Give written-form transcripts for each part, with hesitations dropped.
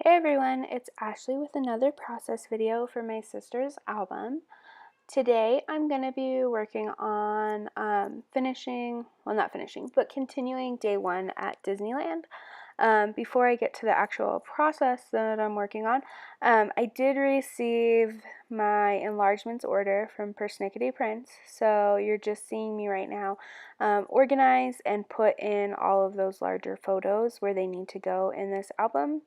Hey everyone, it's Ashley with another process video for my sister's album. Today I'm going to be working on continuing day one at Disneyland. Before I get to the actual process that I'm working on, I did receive my enlargements order from Persnickety Prints, so you're just seeing me right now organize and put in all of those larger photos where they need to go in this album.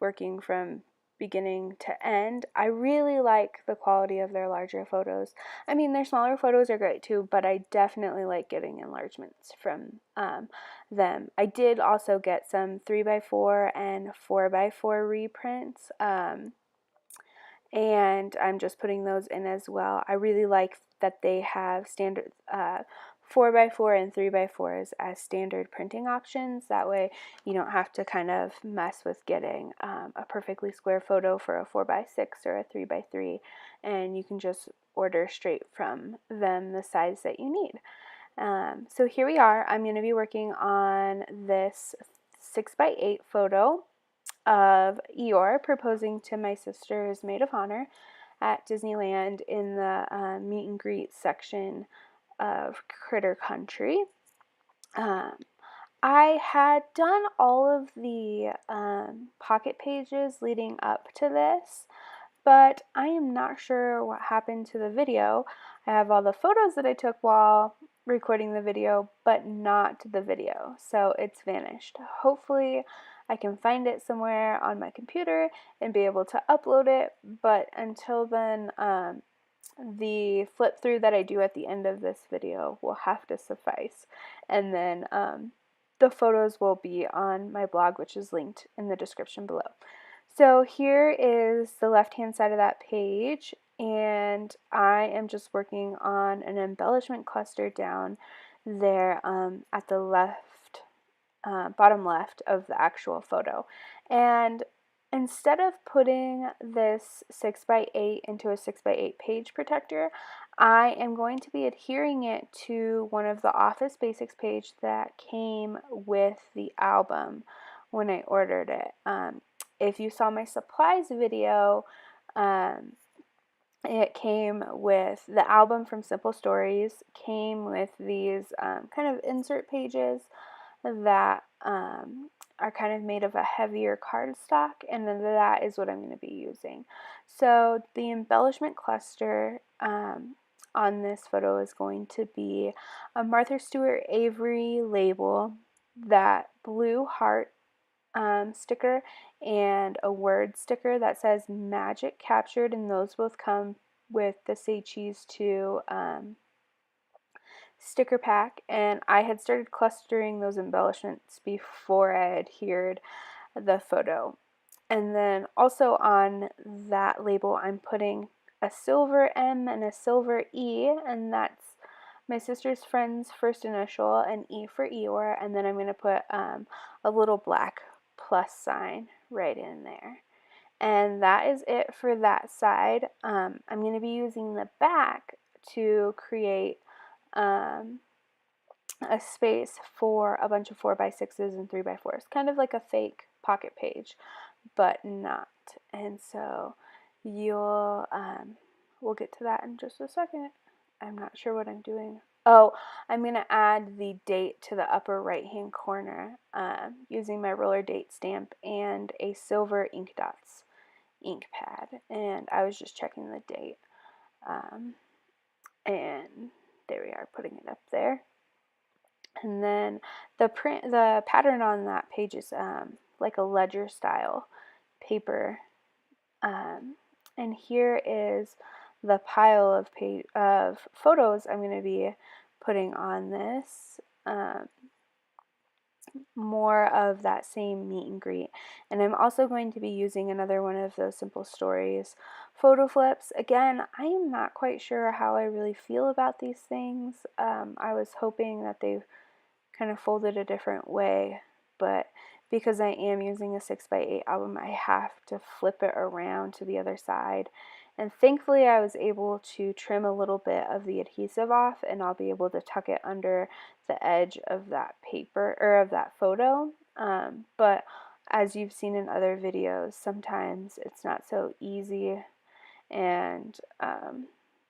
Working from beginning to end. I really like the quality of their larger photos. I mean, their smaller photos are great too, but I definitely like getting enlargements from them. I did also get some 3x4 and 4x4 reprints, and I'm just putting those in as well. I really like that they have standard 4x4 and 3x4s as standard printing options. That way you don't have to kind of mess with getting a perfectly square photo for a 4x6 or a 3x3, and you can just order straight from them the size that you need. So here we are. I'm going to be working on this 6x8 photo of Eeyore proposing to my sister's maid of honor at Disneyland in the meet and greet section of Critter Country. I had done all of the pocket pages leading up to this, but I am not sure what happened to the video. I have all the photos that I took while recording the video, but not the video, so it's vanished. Hopefully I can find it somewhere on my computer and be able to upload it, but until then, the flip through that I do at the end of this video will have to suffice, and then the photos will be on my blog, which is linked in the description below. So here is the left-hand side of that page, and I am just working on an embellishment cluster down there at the left, bottom left of the actual photo. And instead of putting this 6x8 into a 6x8 page protector, I am going to be adhering it to one of the Office Basics page that came with the album when I ordered it. If you saw my supplies video, it came with the album from Simple Stories, came with these kind of insert pages that are kind of made of a heavier cardstock, and then that is what I'm going to be using. So the embellishment cluster on this photo is going to be a Martha Stewart Avery label, that blue heart sticker, and a word sticker that says Magic Captured, and those both come with the Say Cheese 2 sticker pack. And I had started clustering those embellishments before I adhered the photo. And then also on that label I'm putting a silver M and a silver E, and that's my sister's friend's first initial, and E for Eeyore, and then I'm going to put a little black plus sign right in there. And that is it for that side. I'm going to be using the back to create a space for a bunch of 4x6s and 3x4s, kind of like a fake pocket page, but not. And so we'll get to that in just a second. I'm not sure what I'm doing. Oh, I'm going to add the date to the upper right hand corner using my roller date stamp and a silver ink dots ink pad. And I was just checking the date. And there we are, putting it up there. And then the pattern on that page is like a ledger style paper. And here is the pile of photos I'm going to be putting on this. More of that same meet and greet. And I'm also going to be using another one of those Simple Stories photo flips. Again, I am not quite sure how I really feel about these things. I was hoping that they kind of folded a different way, but because I am using a 6x8 album, I have to flip it around to the other side. And thankfully I was able to trim a little bit of the adhesive off, and I'll be able to tuck it under the edge of that paper, or of that photo. But as you've seen in other videos, sometimes it's not so easy, and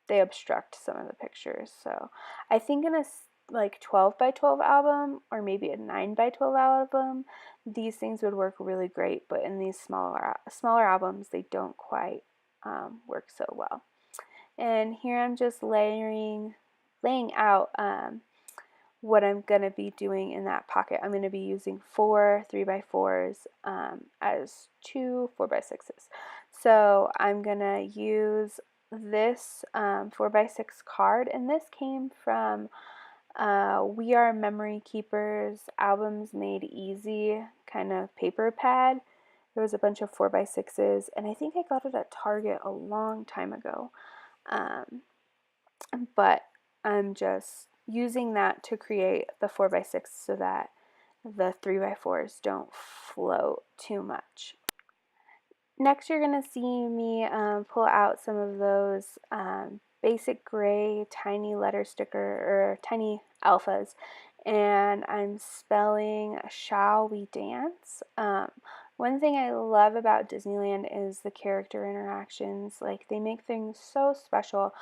they obstruct some of the pictures. So I think in a like 12 by 12 album, or maybe a 9 by 12 album, these things would work really great, but in these smaller albums, they don't quite work so well. And here I'm just laying out what I'm going to be doing in that pocket. I'm going to be using 4 3x4s as 2 4x6s. So I'm going to use this 4x6 card, and this came from We Are Memory Keepers Albums Made Easy kind of paper pad. There was a bunch of 4x6s, and I think I got it at Target a long time ago. But I'm just using that to create the 4x6 so that the 3x4s don't float too much. Next, you're going to see me pull out some of those basic gray tiny letter sticker or tiny alphas, and I'm spelling "Shall We Dance?" One thing I love about Disneyland is the character interactions. Like, they make things so special.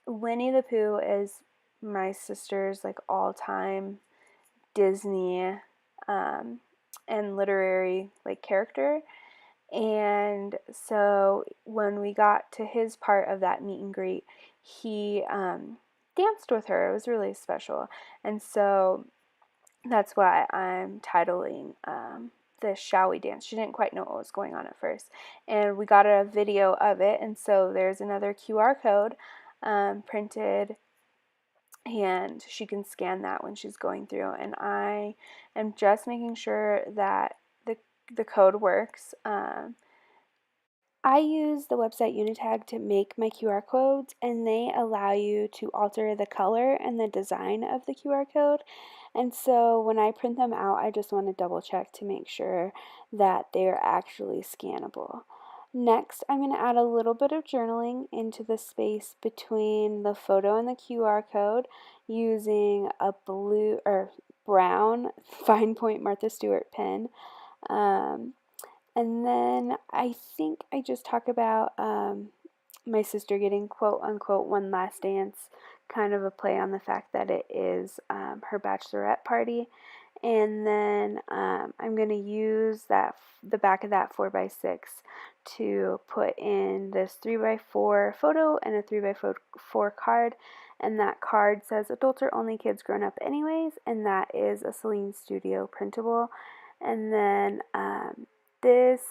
Winnie the Pooh is my sister's like all-time Disney and literary like character. And so when we got to his part of that meet and greet, he danced with her. It was really special. And so that's why I'm titling this "Shall We Dance?" She didn't quite know what was going on at first. And we got a video of it, and so there's another QR code printed, and she can scan that when she's going through. And I am just making sure that the code works. I use the website Unitag to make my QR codes, and they allow you to alter the color and the design of the QR code. And so when I print them out, I just want to double check to make sure that they are actually scannable. Next, I'm going to add a little bit of journaling into the space between the photo and the QR code using a blue or brown fine point Martha Stewart pen. And then I think I just talk about my sister getting quote unquote one last dance, kind of a play on the fact that it is her bachelorette party. And then I'm going to use the back of that 4x6 to put in this 3x4 photo and a 3x4 card. And that card says "Adults are only, kids grown up anyways," and that is a Sahlin Studio printable. And then this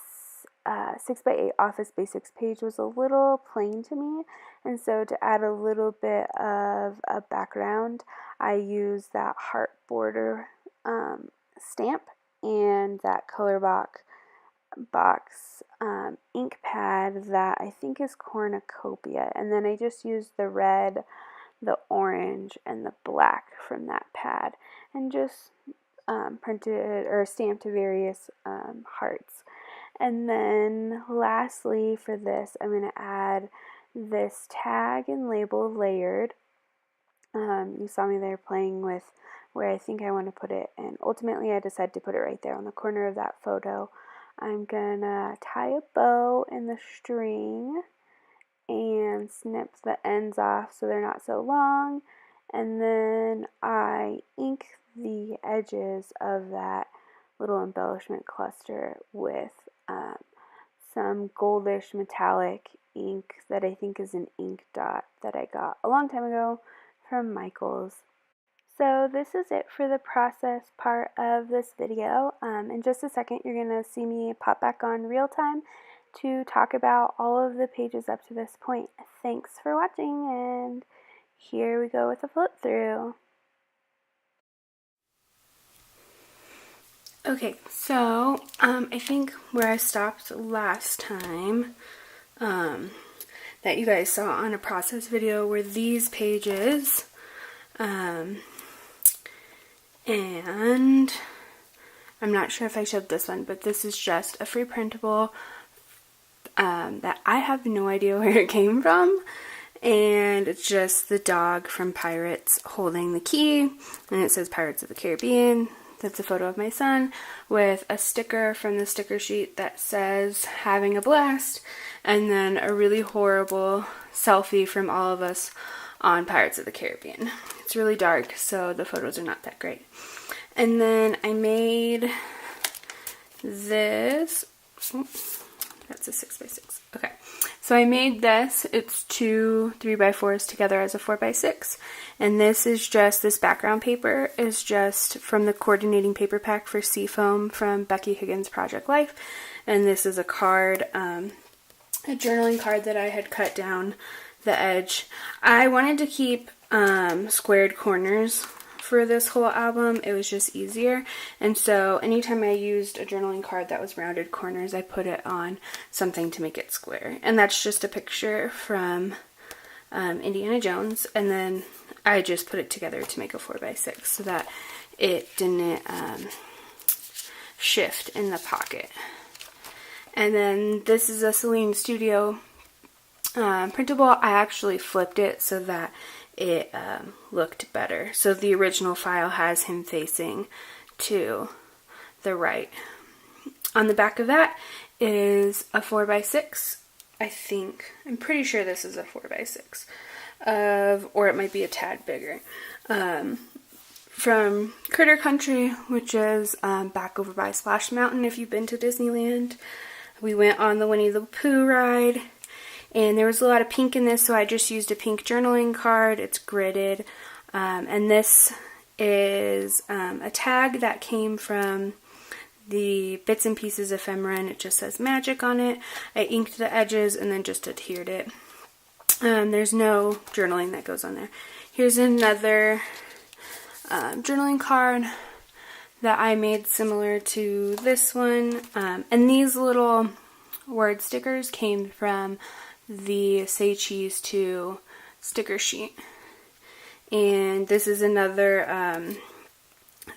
6x8 Office Basics page was a little plain to me, and so to add a little bit of a background, I used that heart border stamp and that color box ink pad that I think is cornucopia, and then I just used the red, the orange, and the black from that pad, and just printed or stamped various hearts. And then lastly for this, I'm going to add this tag and label layered. You saw me there playing with where I think I want to put it, and ultimately I decided to put it right there on the corner of that photo. I'm going to tie a bow in the string and snip the ends off so they're not so long, and then I ink the edges of that little embellishment cluster with some goldish metallic ink that I think is an ink dot that I got a long time ago from Michael's. So this is it for the process part of this video. In just a second, you're going to see me pop back on real time to talk about all of the pages up to this point. Thanks for watching, and here we go with the flip through. Okay, so I think where I stopped last time that you guys saw on a process video were these pages, and I'm not sure if I showed this one, but this is just a free printable that I have no idea where it came from, and it's just the dog from Pirates holding the key, and it says Pirates of the Caribbean. That's a photo of my son with a sticker from the sticker sheet that says having a blast, and then a really horrible selfie from all of us on Pirates of the Caribbean. It's really dark, so the photos are not that great. And then I made this. That's a 6x6. Okay, so I made this. It's two 3x4s together as a 4x6, and this is just, this background paper is just from the coordinating paper pack for Seafoam from Becky Higgins Project Life, and this is a card, a journaling card that I had cut down the edge. I wanted to keep squared corners for this whole album. It was just easier, and so anytime I used a journaling card that was rounded corners, I put it on something to make it square. And that's just a picture from Indiana Jones, and then I just put it together to make a 4x6 so that it didn't shift in the pocket. And then this is a Sahlin Studio printable. I actually flipped it so that it looked better. So the original file has him facing to the right. On the back of that is a 4x6. I think, I'm pretty sure this is a 4x6 or it might be a tad bigger, from Critter Country, which is back over by Splash Mountain. If you've been to Disneyland, we went on the Winnie the Pooh ride, and there was a lot of pink in this, so I just used a pink journaling card. It's gridded, and this is a tag that came from the Bits and Pieces ephemera, and it just says magic on it. I inked the edges and then just adhered it. There's no journaling that goes on there. Here's another journaling card that I made similar to this one, and these little word stickers came from the Say Cheese 2 sticker sheet. And this is another,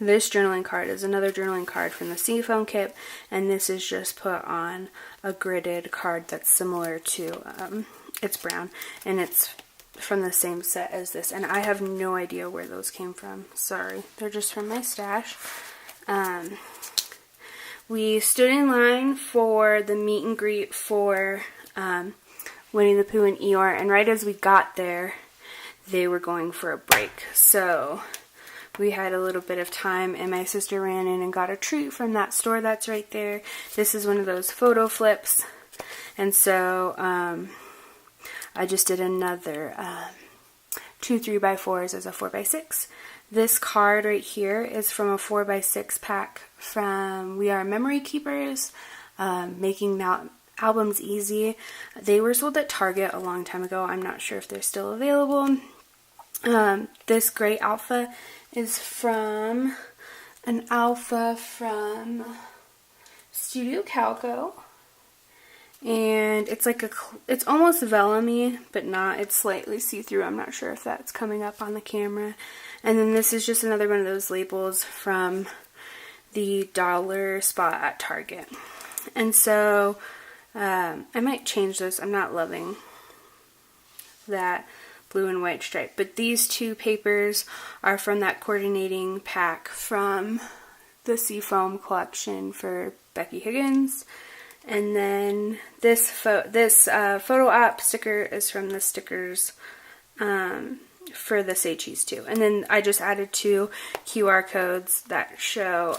this journaling card is another journaling card from the Seafoam kit, and this is just put on a gridded card that's similar to, it's brown, and it's from the same set as this, and I have no idea where those came from. Sorry, they're just from my stash. We stood in line for the meet and greet for Winnie the Pooh and Eeyore, and right as we got there, they were going for a break. So we had a little bit of time, and my sister ran in and got a treat from that store that's right there. This is one of those photo flips, and so I just did another 2 3x4s as a 4x6. This card right here is from a 4x6 pack from We Are Memory Keepers, Making Albums Easy. They were sold at Target a long time ago. I'm not sure if they're still available. This gray alpha is from an alpha from Studio Calco. And it's like it's almost vellum-y, but not. It's slightly see-through. I'm not sure if that's coming up on the camera. And then this is just another one of those labels from the dollar spot at Target. And so I might change this. I'm not loving that blue and white stripe. But these two papers are from that coordinating pack from the Seafoam collection for Becky Higgins. And then this photo op sticker is from the stickers for the Say Cheese 2. And then I just added 2 QR codes that show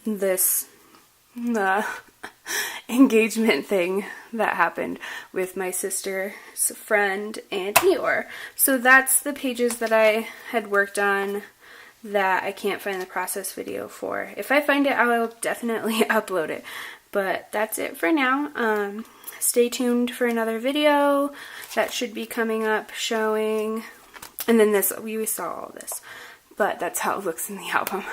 the engagement thing that happened with my sister's friend and Eeyore. So that's the pages that I had worked on that I can't find the process video for. If I find it, I'll definitely upload it. But that's it for now. Stay tuned for another video that should be coming up showing, and then this, we saw all this, but that's how it looks in the album.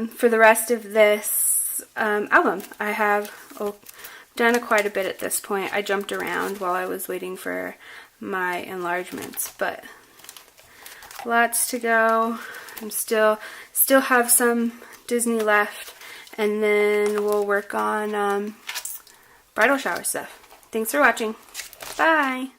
For the rest of this album, I have done quite a bit at this point. I jumped around while I was waiting for my enlargements, but lots to go. I'm still have some Disney left, and then we'll work on bridal shower stuff. Thanks for watching. Bye!